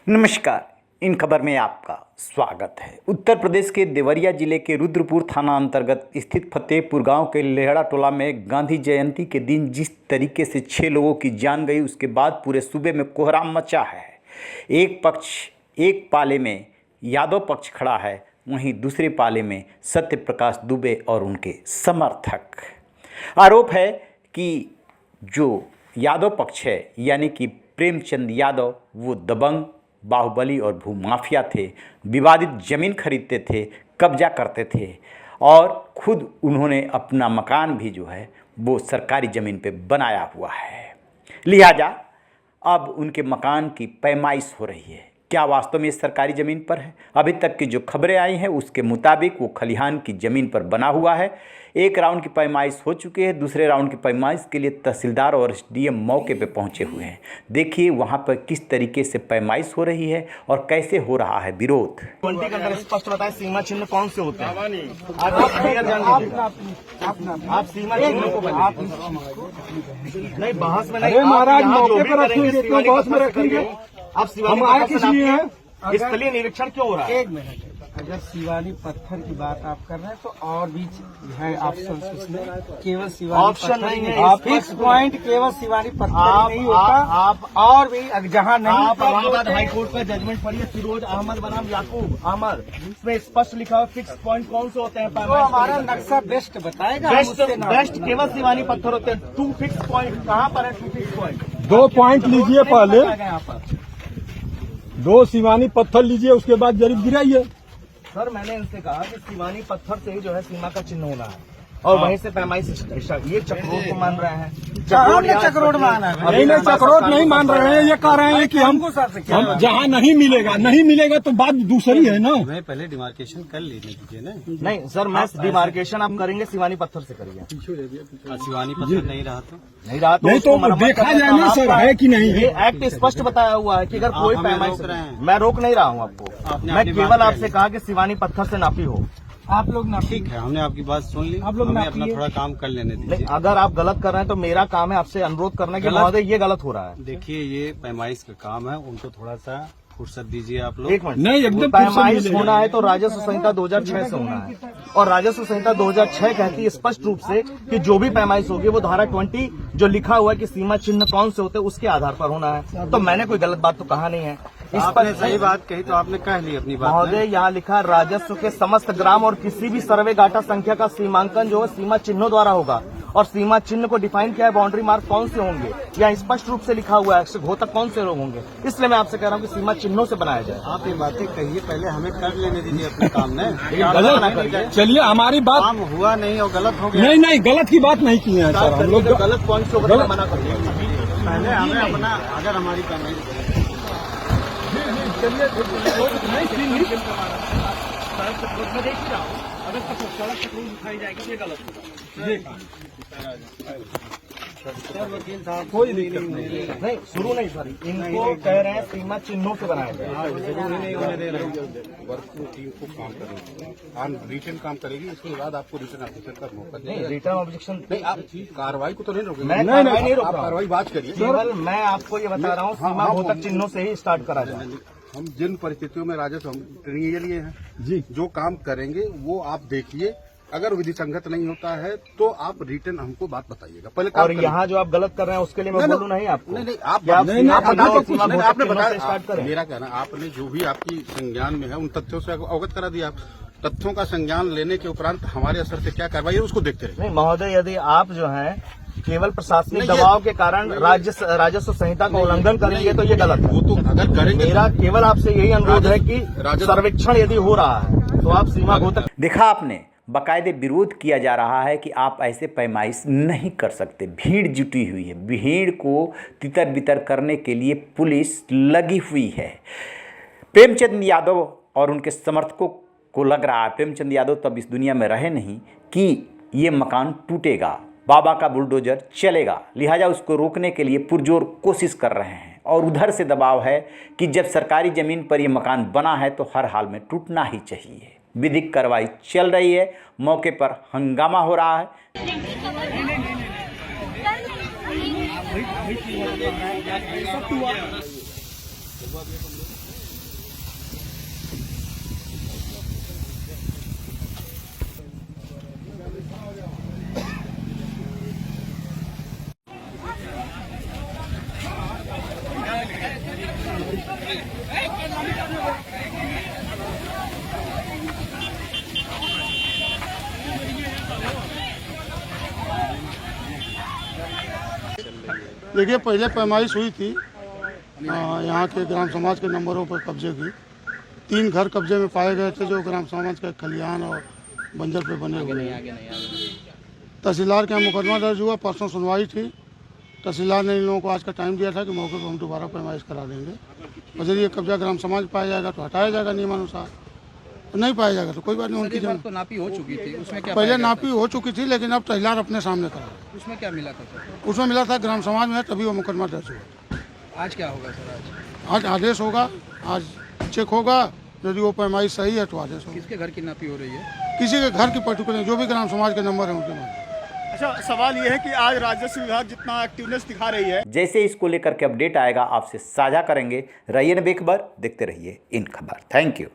नमस्कार। इन खबर में आपका स्वागत है। उत्तर प्रदेश के देवरिया जिले के रुद्रपुर थाना अंतर्गत स्थित फतेहपुर गांव के लेहड़ा टोला में गांधी जयंती के दिन जिस तरीके से 6 लोगों की जान गई, उसके बाद पूरे सूबे में कोहराम मचा है। एक पक्ष एक पाले में यादव पक्ष खड़ा है, वहीं दूसरे पाले में सत्य प्रकाश दुबे और उनके समर्थक। आरोप है कि जो यादव पक्ष है यानी कि प्रेमचंद यादव, वो दबंग, बाहुबली और भूमाफिया थे। विवादित ज़मीन खरीदते थे, कब्जा करते थे और खुद उन्होंने अपना मकान भी जो है वो सरकारी ज़मीन पे बनाया हुआ है। लिहाजा अब उनके मकान की पैमाइश हो रही है। क्या वास्तव में सरकारी ज़मीन पर है? अभी तक की जो खबरें आई हैं उसके मुताबिक वो खलिहान की ज़मीन पर बना हुआ है। एक राउंड की पैमाइश हो चुकी है, दूसरे राउंड की पैमाइश के लिए तहसीलदार और एसडीएम मौके पे पहुंचे हुए हैं। देखिए वहां पर किस तरीके से पैमाइश हो रही है और कैसे हो रहा है विरोध। 20 के अंदर स्पष्ट बताएं सीमा चिन्ह कौन से होते हैं। आप सीमा चिन्ह को नहीं बहस में नहीं महाराज मौके पर रखेंगे क्यों बहस में रखेंगे? आप हम आए किस लिए हैं? स्थलीय निरीक्षण क्यों हो रहा है? एक मिनट, अगर शिवानी पत्थर की बात आप कर रहे हैं तो और भी है ऑप्शन उसमें, केवल शिवानी ऑप्शन नहीं है। आप फिक्स पॉइंट केवल शिवानी पत्थर नहीं होता, आप और भी जहाँ नहीं। आप इलाहाबाद हाई कोर्ट का जजमेंट पढ़िए, फिरोज अहमद बनाम याकूब अहमद, इसमें स्पष्ट लिखा हुआ फिक्स पॉइंट कौन से होते हैं। तो हमारा नक्शा बेस्ट बताएगा। बेस्ट केवल शिवानी पत्थर होते हैं। 2 फिक्स पॉइंट कहाँ पर है? 2 फिक्स पॉइंट 2 पॉइंट लीजिए, पहले 2 शिवानी पत्थर लीजिए, उसके बाद जरीब गिराइए। सर मैंने इनसे कहा कि शिवानी पत्थर से ही जो है सीमा का चिन्ह होना है और वहीं से पैमाइश ये चक्रोड को मान रहे हैं। चक्रोड माना है? नहीं, चक्रोड नहीं मान रहे हैं। ये कह रहे हैं कि हम जहाँ नहीं मिलेगा तो बात दूसरी है ना। मैं पहले डिमार्केशन कर लेने दीजिए ना। नहीं सर, मैं डिमार्केशन आप करेंगे शिवानी पत्थर से करिए। शिवानी पत्थर नहीं रहा नहीं तो देखा जाए ना सर, है कि नहीं। ये एक्ट स्पष्ट बताया हुआ है कि अगर कोई पैमाइश, मैं रोक नहीं रहा हूँ आपको, मैं केवल आपसे कहा कि शिवानी पत्थर से नापी हो। आप लोग ना, ठीक है, हमने आपकी बात सुन ली। आप लोग हमें अपना थोड़ा काम कर लेने दीजिए। अगर आप गलत कर रहे हैं तो मेरा काम है आपसे अनुरोध करना कि महोदय ये गलत हो रहा है। देखिए ये पैमाइश का काम है, उनको थोड़ा सा फुर्सत दीजिए आप लोग। एक मिनट, नहीं एकदम पैमाइश होना है तो राजस्व संहिता 2006 से होना है और राजस्व संहिता 2006 कहती है स्पष्ट रूप से कि जो भी पैमाइश होगी वो धारा 20 जो लिखा हुआ है कि सीमा चिन्ह कौन से होते हैं उसके आधार पर होना है। तो मैंने कोई गलत बात तो कहा नहीं है। आपने सही बात कही तो आपने कह ली अपनी बात। महोदय यहाँ लिखा राजस्व के समस्त ग्राम और किसी भी सर्वे गाटा संख्या का सीमांकन जो है सीमा चिन्हों द्वारा होगा और सीमा चिन्ह को डिफाइन किया है। बाउंड्री मार्क कौन से होंगे या स्पष्ट रूप से लिखा हुआ है घोतक कौन से लोग होंगे, इसलिए मैं आपसे कह रहा हूँ कि सीमा चिन्हों से बनाया जाए। आप ये बातें कहिए, पहले हमें कर लेने दीजिए अपने काम में। गलत, चलिए हमारी बात काम हुआ नहीं और गलत हो गया। नहीं गलत की बात नहीं की है सर। हम लोग गलत पॉइंट से होगा मना करिए। पहले हमें अपना, अगर हमारी पैमाइश अगर सड़क चक्रोड दिखाई जाएगी ये गलत होगा। कोई दिक्कत नहीं, शुरू नहीं सर, इनको कह रहे हैं सीमा चिन्हों से बनाया जाए। जरूरी नहीं होने दे रहे हैं। वर्क टीम को काम करेगी, रिटर्न काम करेगी, इसके बाद आपको रिटर्न ऑब्जेक्शन का मौका नहीं, रिटर्न ऑब्जेक्शन नहीं, आप कार्रवाई को तो नहीं रोकेंगे। मैं कार्रवाई नहीं रोक आप रहा हूं। कार्रवाई बात करिए। केवल मैं आपको ये बता रहा हूँ सीमा घोतक चिन्हों से ही स्टार्ट करा जाए। हम जिन परिस्थितियों में राजस्व हम ट्रेनिंग ये लिए हैं जी, जो काम करेंगे वो आप देखिए। अगर विधि संगत नहीं होता है तो आप रिटर्न हमको बात बताइएगा पहले। और यहाँ जो आप गलत कर रहे हैं उसके लिए मैं बोलूँ नहीं आपको। नहीं, आपने स्टार्ट करें। मेरा कहना, आपने जो भी आपकी संज्ञान में है उन तथ्यों से अवगत करा दिया। आप तथ्यों का संज्ञान लेने के उपरांत हमारे असर से क्या कार्रवाई है उसको देखते रहे। नहीं महोदय, यदि आप जो है केवल प्रशासनिक दबाव के कारण राजस्व संहिता का उल्लंघन करेंगे तो ये गलत है। वो तो अगर करेंगे, मेरा केवल आपसे यही अनुरोध है कि सर्वेक्षण यदि हो रहा है तो आप सीमा घोतक। देखा आपने, बाकायदे विरोध किया जा रहा है कि आप ऐसे पैमाइश नहीं कर सकते। भीड़ जुटी हुई है, भीड़ को तितर बितर करने के लिए पुलिस लगी हुई है। प्रेमचंद यादव और उनके समर्थकों को लग रहा है, प्रेमचंद यादव तब इस दुनिया में रहे नहीं, कि ये मकान टूटेगा, बाबा का बुलडोजर चलेगा। लिहाजा उसको रोकने के लिए पुरजोर कोशिश कर रहे हैं और उधर से दबाव है कि जब सरकारी ज़मीन पर ये मकान बना है तो हर हाल में टूटना ही चाहिए। विधिक कार्रवाई चल रही है, मौके पर हंगामा हो रहा है। देखिए, पहले पैमाइश हुई थी यहाँ के ग्राम समाज के नंबरों पर कब्जे की। 3 घर कब्जे में पाए गए थे जो ग्राम समाज के खलिहान और बंजर पे बने हुए हैं। तहसीलदार के यहाँ मुकदमा दर्ज हुआ, परसों सुनवाई थी। तहसीलदार ने इन लोगों को आज का टाइम दिया था कि मौके पर हम दोबारा पैमाइश करा देंगे। अगर ये कब्जा ग्राम समाज पाया जाएगा तो हटाया जाएगा नियमानुसार, नहीं पाया जाएगा तो कोई बात नहीं। उनकी जमीन तो नापी हो चुकी थी, उसमें क्या पहले नापी हो चुकी थी, लेकिन अब तहसीलदार अपने सामने करा। उसमें क्या मिला था सर? उसमें मिला था ग्राम समाज में है, तभी वो मुकदमा दर्ज हुआ। आज क्या होगा सर? आज आदेश होगा, आज चेक होगा, यदि वो पैमाइश सही है तो आदेश होगा। किसके घर की नापी हो रही है? किसी के घर की पर्टिकुलर, जो भी ग्राम समाज के नंबर है उनके माध्यम। अच्छा, सवाल ये है कि आज राजस्व विभाग जितना एक्टिवनेस दिखा रही है, जैसे इसको लेकर के अपडेट आएगा आपसे साझा करेंगे। रहिए बेखबर, देखते रहिए इन खबर। Thank you.